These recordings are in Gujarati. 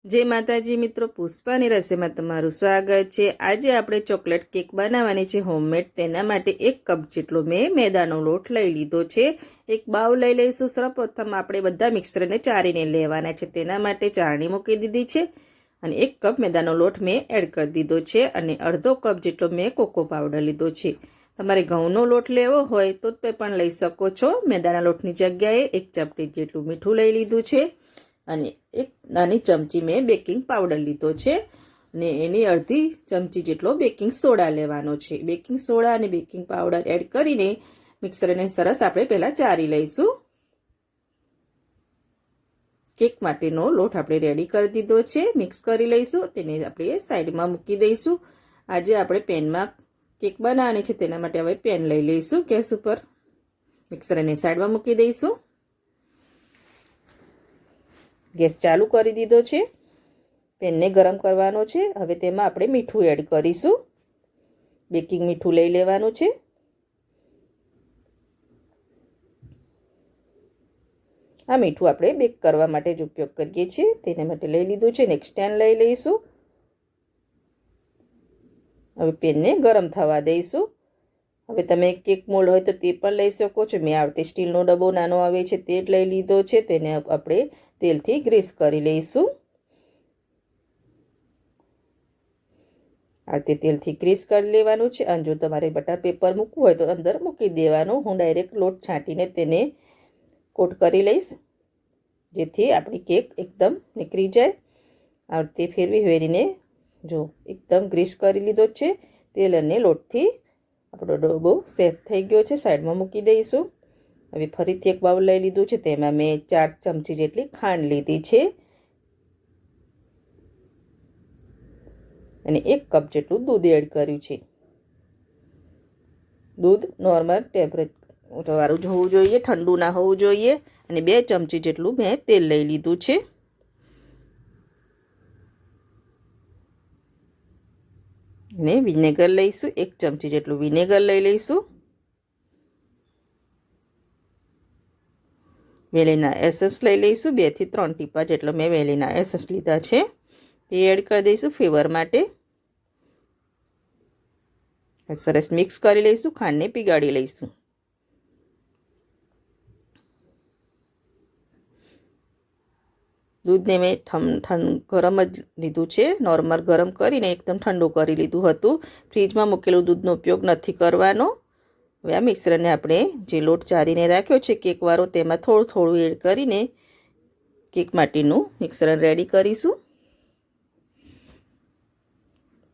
જય માતાજી મિત્રો, પુષ્પાની રસોઈમાં તમારું સ્વાગત છે। આજે આપણે ચોકલેટ કેક બનાવવાની છે હોમમેડ। તેના માટે 1 કપ જેટલો મેં મેદાનો લોટ લઈ લીધો છે। એક બાઉલ લઈ લઈશું। સર્વપ્રથમ આપણે બધા મિક્સરને ચારીને લેવાના છે। તેના માટે ચાળણી મૂકી દીધી છે અને 1 કપ મેદાનો લોટ મેં એડ કરી દીધો છે અને અડધો કપ જેટલો મેં કોકો પાવડર લીધો છે। તમારે ઘઉંનો લોટ લેવો હોય તો તે પણ લઈ શકો છો। મેદાના લોટની જગ્યાએ 1 ચપટી જેટલું મીઠું લઈ લીધું છે અને 1 નાની ચમચી મેં બેકિંગ પાવડર લીધો છે અને એની અડધી ચમચી જેટલો બેકિંગ સોડા લેવાનો છે। બેકિંગ સોડા અને બેકિંગ પાવડર એડ કરીને મિક્સરને સરસ આપણે પહેલા ચારી લઈશું। કેક માટેનો લોટ આપણે રેડી કરી દીધો છે। મિક્સ કરી લઈશું। તેને આપણે સાઈડમાં મૂકી દઈશું। આજે આપણે પેનમાં કેક બનાવવાની છે, તેના માટે હવે પેન લઈ લઈશું। ગેસ ઉપર મિક્સરને સાઈડમાં મૂકી દઈશું। ગેસ ચાલુ કરી દીધો છે। પેનને ગરમ કરવાનો છે। હવે તેમાં આપણે મીઠું એડ કરીશું। બેકિંગ મીઠું લઈ લેવાનું છે। આ મીઠું આપણે બેક કરવા માટે જ ઉપયોગ કરીએ છીએ, તેના માટે લઈ લીધું છે। નેક્સ્ટ સ્ટેન્ડ લઈ લઈશું। હવે પેનને ગરમ થવા દઈશું। હવે તમે કેક મોલ્ડ હોય તો તે પણ લઈ શકો છો। મેં આવતી સ્ટીલનો ડબ્બો નાનો આવે છે તે જ લઈ લીધો છે। તેને આપણે તેલથી ગ્રીસ કરી લઈશું। આ રીતે તેલથી ગ્રીસ કરી લેવાનું છે અને જો તમારે બટર પેપર મૂકવું હોય તો અંદર મૂકી દેવાનું। હું ડાયરેક્ટ લોટ છાંટીને તેને કોટ કરી લઈશ, જેથી આપણી કેક એકદમ નીકળી જાય। આ રીતે ફેરવી ફેરીને જો એકદમ ગ્રીસ કરી લીધો છે। તેલ અને લોટથી આપણો ડબ્બો સેટ થઈ ગયો છે। સાઈડમાં મૂકી દઈશું। હવે ફરીથી એક બાઉલ લઈ લીધું છે, તેમાં મેં 4 ચમચી જેટલી ખાંડ લીધી છે અને 1 કપ જેટલું દૂધ એડ કર્યું છે। દૂધ નોર્મલ ટેમ્પરેચર વાળું જ હોવું જોઈએ, ઠંડુ ના હોવું જોઈએ। અને 2 ચમચી જેટલું મેં તેલ લઈ લીધું છે અને વિનેગર લઈશું। 1 ચમચી જેટલું વિનેગર લઈ લઈશું। વેલીના એસેન્સ લઈ લઈશું। 2 થી 3 ટીપા જેટલો મેં વેલીના એસેન્સ લીધા છે, તે એડ કરી દઈશું ફ્લેવર માટે। સરસ મિક્સ કરી લઈશું। ખાંડને પીગાળી લઈશું। દૂધને મેં ગરમ જ લીધું છે। નોર્મલ ગરમ કરીને એકદમ ઠંડુ કરી લીધું હતું। ફ્રીજમાં મૂકેલું દૂધનો ઉપયોગ નથી કરવાનો। હવે આ મિશ્રણને આપણે જે લોટ ચારીને રાખ્યો છે કેકવાળો, તેમાં થોડું થોડું એડ કરીને કેક માટેનું મિશ્રણ રેડી કરીશું।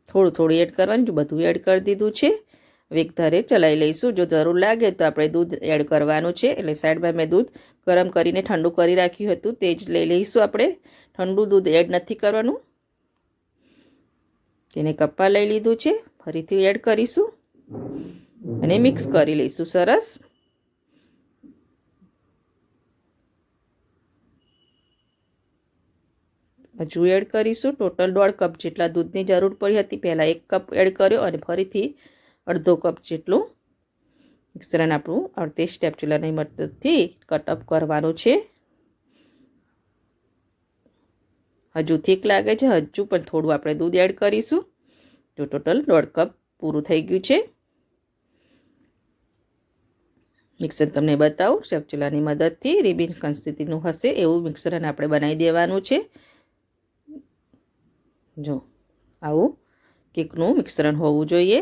થોડું થોડું એડ કરવાનું, જો બધું એડ કરી દીધું છે। હવે એક ધારે ચલાવી લઈશું। જો જરૂર લાગે તો આપણે દૂધ એડ કરવાનું છે, એટલે સાઈડમાં મેં દૂધ ગરમ કરીને ઠંડુ કરી રાખ્યું હતું, તે જ લઈ લઈશું। આપણે ઠંડુ દૂધ એડ નથી કરવાનું। તેને કપ્પા લઈ લીધું છે, ફરીથી એડ કરીશું અને મિક્સ કરી લઈશું સરસ। હજુ એડ કરીશું। ટોટલ 1.5 કપ જેટલા દૂધની જરૂર પડી હતી। પહેલાં 1 કપ એડ કર્યો અને ફરીથી અડધો કપ જેટલું મિશ્રણ આપણું અડધી સ્ટેપચ્યુલાની મદદથી કટઅપ કરવાનું છે। હજુ ઠીક લાગે છે, હજુ પણ થોડું આપણે દૂધ એડ કરીશું। જો ટોટલ 1.5 કપ પૂરું થઈ ગયું છે। મિક્સર તમને બતાવું, સ્ટેપચ્યુલાની મદદથી રિબિન કન્સિસ્ટન્સીનું હશે એવું મિક્સરણ આપણે બનાવી દેવાનું છે। જો આવું કેકનું મિશ્રણ હોવું જોઈએ।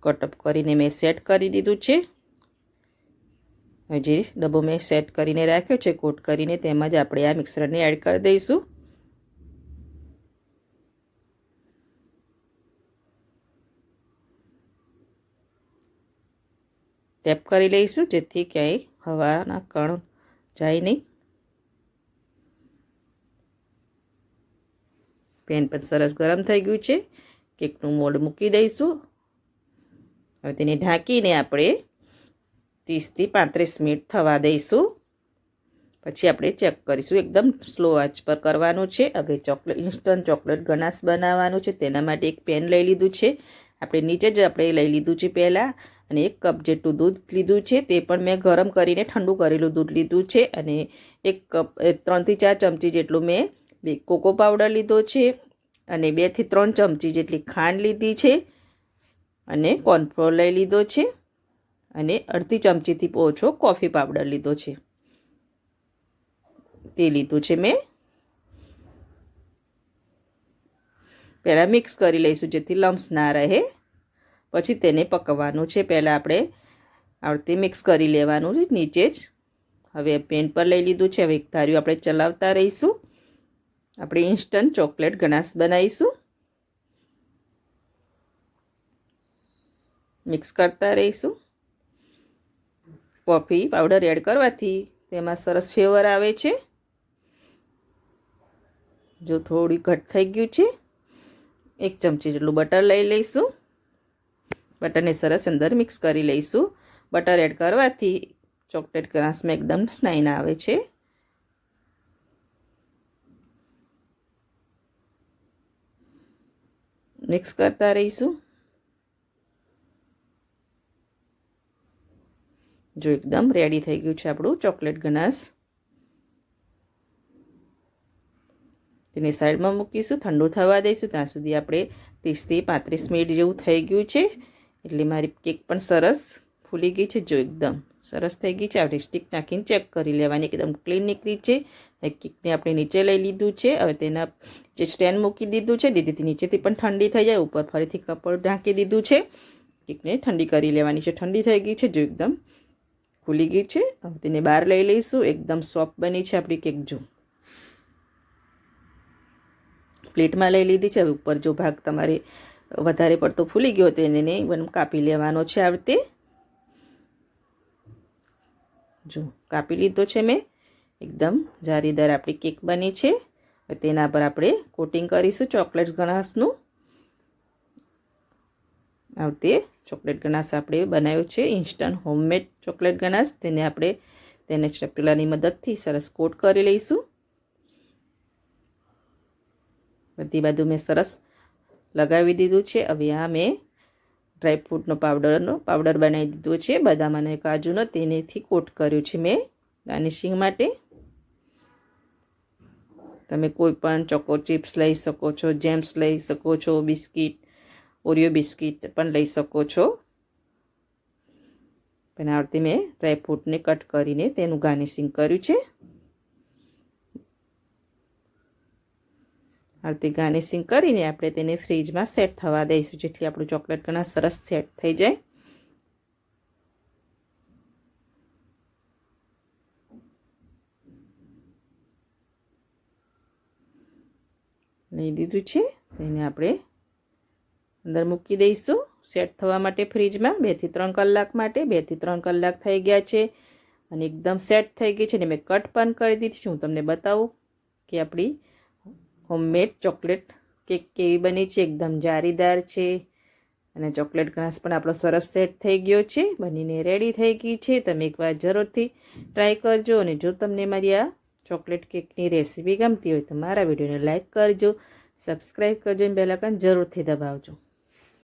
કટઅપ કરીને મેં સેટ કરી દીધું છે। જે ડબ્બો મેં સેટ કરીને રાખ્યો છે કોટ કરીને, તેમાં જ આપણે આ મિશ્રણને એડ કરી દઈશું। ટેપ કરી લઈશું, જેથી ક્યાંય હવાના કણ જાય નહીં। પેન પણ સરસ ગરમ થઈ ગયું છે। કેકનું મોલ્ડ મૂકી દઈશું। હવે તેને ઢાંકીને આપણે 30 થી 35 મિનિટ થવા દઈશું। પછી આપણે ચેક કરીશું। એકદમ સ્લો આંચ પર કરવાનું છે। હવે ઇન્સ્ટન્ટ ચોકલેટ ગનાશ બનાવવાનું છે, તેના માટે એક પેન લઈ લીધું છે। આપણે નીચે જ આપણે લઈ લીધું છે પહેલાં અને 1 કપ જેટલું દૂધ લીધું છે, તે પણ મેં ગરમ કરીને ઠંડુ કરેલું દૂધ લીધું છે. અને 1 કપ 3 થી 4 ચમચી જેટલું મેં કોકો પાવડર લીધો છે, અને 2 થી 3 ચમચી જેટલી ખાંડ લીધી છે, અને કોર્નફ્લોર લઈ લીધો છે, અને અડધી ચમચીથી ઓછો કોફી પાવડર લીધો છે, તે લીધું છે મેં. પહેલાં મિક્સ કરી લઈશું જેથી લમ્સ ના રહે. પછી તેને પકવવાનું છે. પહેલાં આપણે આવડતી મિક્સ કરી લેવાનું છે નીચે જ. હવે પેન પર લઈ લીધું છે. હવે એક ધાર્યું આપણે ચલાવતા રહીશું. આપણે ઇન્સ્ટન્ટ ચોકલેટ ગનાશ બનાવીશું. મિક્સ કરતા રહીશું. કોફી પાવડર એડ કરવાથી તેમાં સરસ ફ્લેવર આવે છે. જો થોડી ઘટ થઈ ગયું છે, 1 ચમચી જેટલું બટર લઈ લઈશું. બટરને સરસ અંદર મિક્સ કરી લઈશું. બટર એડ કરવાથી ચોકલેટ ગનાશમાં એકદમ સ્નાઈન આવે છે. મિક્સ કરતા રહીશું. જો એકદમ રેડી થઈ ગયું છે આપણું ચોકલેટ ગનાશ. તેને સાઈડમાં મૂકીશું, ઠંડુ થવા દઈશું. ત્યાં સુધી આપણે 30 થી 35 મિનિટ જેવું થઈ ગયું છે. એટલે મારી કેક પણ સરસ ફૂલી ગઈ છે. જો એકદમ સરસ થઈ ગઈ છે. આપણે સ્ટીક નાખીને ચેક કરી લેવાની, એકદમ ક્લીન નીકળી છે. કેકને આપણે નીચે લઈ લીધું છે. હવે તેના જે સ્ટેન્ડ મૂકી દીધું છે, જેથી નીચેથી પણ ઠંડી થઈ જાય. ઉપર ફરીથી કપડ ઢાંકી દીધું છે. કેકને ઠંડી કરી લેવાની છે. ઠંડી થઈ ગઈ છે. જો એકદમ ફૂલી ગઈ છે. હવે તેને બહાર લઈ લઈશું. એકદમ સોફ્ટ બની છે આપણી કેક. જો પ્લેટમાં લઈ લીધી છે. હવે ઉપર જો ભાગ તમારે વધારે પડતો ફૂલી ગયો તો એને કાપી લેવાનો છે. આ રીતે જો કાપી લીધો છે મેં. એકદમ જારીદાર આપણી કેક બની છે. તેના પર આપણે કોટિંગ કરીશું ચોકલેટ ગનાશનું. આ રીતે ચોકલેટ ગનાશ આપણે બનાવ્યો છે, ઇન્સ્ટન્ટ હોમમેડ ચોકલેટ ગનાશ. તેને સ્પેચ્યુલાની મદદથી સરસ કોટ કરી લઈશું. બધી બાજુ મેં સરસ લગાવી દીધું છે. હવે આ મેં ડ્રાયફ્રૂટનો પાવડર બનાવી દીધો છે, બદામ અને કાજુનો. તેનેથી કોટ કર્યું છે મેં ગાર્નિશિંગ માટે. તમે કોઈ પણ ચોકો ચિપ્સ લઈ શકો છો, જેમ્સ લઈ શકો છો, બિસ્કિટ, ઓરિયો બિસ્કિટ પણ લઈ શકો છો. પણ આ વખતે મેં ડ્રાયફ્રૂટને કટ કરીને તેનું ગાર્નિશિંગ કર્યું છે. આ રીતે ગાર્નિશિંગ કરીને આપણે તેને ફ્રીજમાં સેટ થવા દઈશું, જેથી આપણું ચોકલેટ ગનાશ સરસ સેટ થઈ જાય. લઈ દીધું છે. તેને આપણે અંદર મૂકી દઈશું સેટ થવા માટે ફ્રીજમાં 2 થી 3 કલાક માટે. 2 થી 3 કલાક થઈ ગયા છે અને એકદમ સેટ થઈ ગઈ છે. અને મેં કટ પણ કરી દીધી છે. હું તમને બતાવું કે આપણી હોમમેડ ચોકલેટ કેક કેવી બની છે. એકદમ જારીદાર છે અને ચોકલેટ ગનાશ પણ આપણો સરસ સેટ થઈ ગયો છે. બનીને રેડી થઈ ગઈ છે. તમે એકવાર જરૂરથી ટ્રાય કરજો. અને જો તમને મારી આ ચોકલેટ કેકની રેસીપી ગમતી હોય તો મારા વિડીયોને લાઈક કરજો, સબસ્ક્રાઈબ કરજો અને બેલ આઇકન જરૂરથી દબાવજો.